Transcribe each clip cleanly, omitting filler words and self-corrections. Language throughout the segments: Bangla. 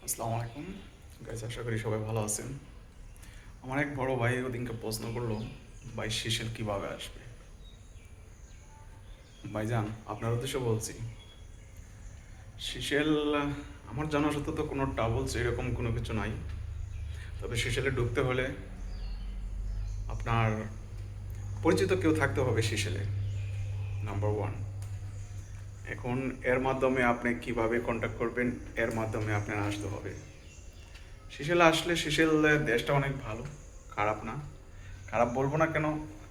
আসসালামু আলাইকুম গাইস, আশা করি সবাই ভালো আছেন। আমার এক বড় ভাই ওদিনকে প্রশ্ন করলো, ভাই সিসেল কিভাবে আসবে। ভাইজান, আপনার উদ্দেশ্য বলছি, সিসেল আমার জানা সত্ত্বেও তো কোনো ট্রাভেলস এরকম কোনো কিছু নাই। তবে সিসেলে ঢুকতে হলে আপনার পরিচিত কেউ থাকতে হবে সিসেলে, নাম্বার ওয়ান। এখন এর মাধ্যমে আপনি কিভাবে কন্ট্যাক্ট করবেন, এর মাধ্যমে আপনার আসতে হবে। সিসেলে আসলে সিসেল দেশটা অনেক ভালো, খারাপ না। খারাপ বলবো না কেন,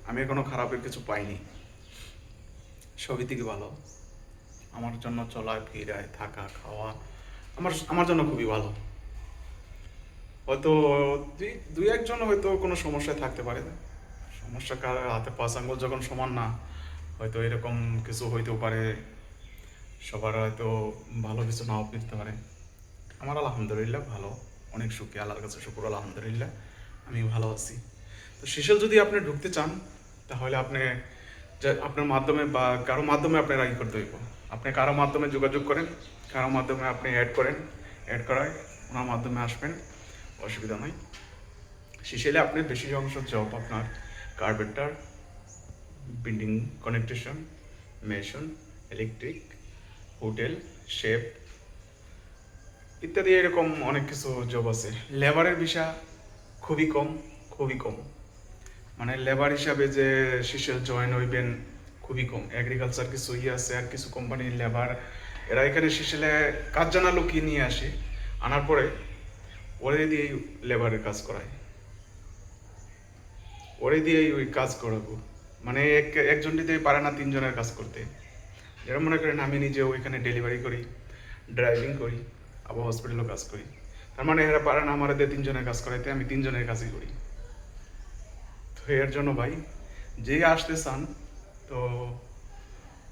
আমি কোনো খারাপের কিছু পাইনি, সবই থেকে ভালো। আমার জন্য চলায় ফিরায় থাকা খাওয়া আমার আমার জন্য খুবই ভালো। হয়তো দুই দুই একজন হয়তো কোনো সমস্যায় থাকতে পারে, সমস্যা কার হাতে পাঁচ আঙ্গুল যখন সমান না, হয়তো এরকম কিছু হইতেও পারে। সবার হয়তো ভালো কিছু নাও পেতে পারে। আমার আলহামদুলিল্লাহ ভালো, অনেক সুখী, আল্লাহর কাছে শুকর আলহামদুলিল্লাহ, আমি ভালো আছি। তো সিসেল যদি আপনি ঢুকতে চান, তাহলে আপনি যে আপনার মাধ্যমে বা কারো মাধ্যমে আপনার আগে করতে হইব। আপনি কারো মাধ্যমে যোগাযোগ করেন, কারো মাধ্যমে আপনি অ্যাড করেন, অ্যাড করায় ওনার মাধ্যমে আসবেন, অসুবিধা নাই। সিসেলে আপনি বেশি অংশ জব আপনার carpenter, building construction, mason, electric, hotel, chef ইত্যাদি এরকম অনেক কিছু জব আছে। লেবারের বিষয় খুবই কম, খুবই কম। মানে লেবার হিসাবে যে সিসেল জয়েন হইবেন খুবই কম। এগ্রিকালচার কিছু আছে, আর কিছু কোম্পানির লেবার এরা এখানে সিসেলে কাজ জানা লোকই নিয়ে আসে, আনার পরে ওরে দিয়েই লেবারের কাজ করায়, ওরে দিয়েই ওই কাজ করাবো। মানে একজন দিতেই পারে না তিনজনের কাজ করতে। যেরকম মনে করেন আমি নিজে ওইখানে ডেলিভারি করি, ড্রাইভিং করি, আবার হসপিটালও কাজ করি। তার মানে এরা পারে না আমার দিয়ে তিনজনের কাজ করাইতে, আমি তিনজনের কাজই করি। তো এর জন্য ভাই, যেই আসতে চান, তো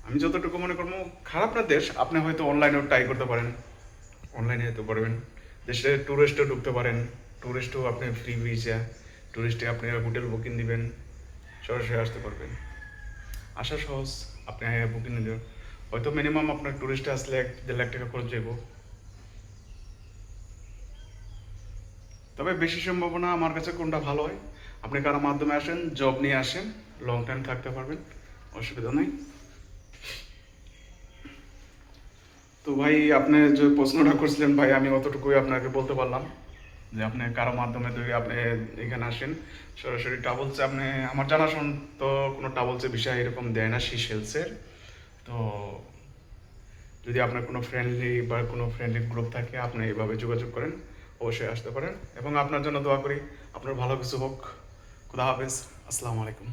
আমি যতটুকু মনে করবো, খারাপ না দেশ, আপনি হয়তো অনলাইনেও ট্রাই করতে পারেন, অনলাইনে যেতে পারবেন। দেশে ট্যুরিস্টও ঢুকতে পারেন, ট্যুরিস্টও আপনি ফ্রি ভিসা, ট্যুরিস্টে আপনি হোটেল বুকিং দিবেন, সরাসরি আসতে পারবেন। আসা সহজ, আপনি বুকিং নিলেন, হয়তো মিনিমাম আপনার ট্যুরিস্টে আসলে 1-1.5 লাখ টাকা খরচ যাইব। তবে বেশি সম্ভাবনা আমার কাছে কোনটা ভালো হয়, আপনি কারো মাধ্যমে আসেন, জব নিয়ে আসেন, লং টাইম থাকতে পারবেন, অসুবিধা নেই। তো ভাই, আপনি যে প্রশ্নটা করছিলেন ভাই, আমি অতটুকুই আপনাকে বলতে পারলাম যে আপনি কারো মাধ্যমে যদি আপনি এখানে আসেন, সরাসরি ট্রাভেলসে আপনি, আমার জানাশোন তো কোনো ট্রাভেলসের বিষয় এরকম দেয় না সিসেলসের। তো যদি আপনার কোনো ফ্রেন্ডলি গ্রুপ থাকে, আপনি এইভাবে যোগাযোগ করেন, অবশ্যই আসতে পারেন। এবং আপনার জন্য দোয়া করি, আপনার ভালো কিছু হোক। খুদা হাফেজ, আসসালামু আলাইকুম।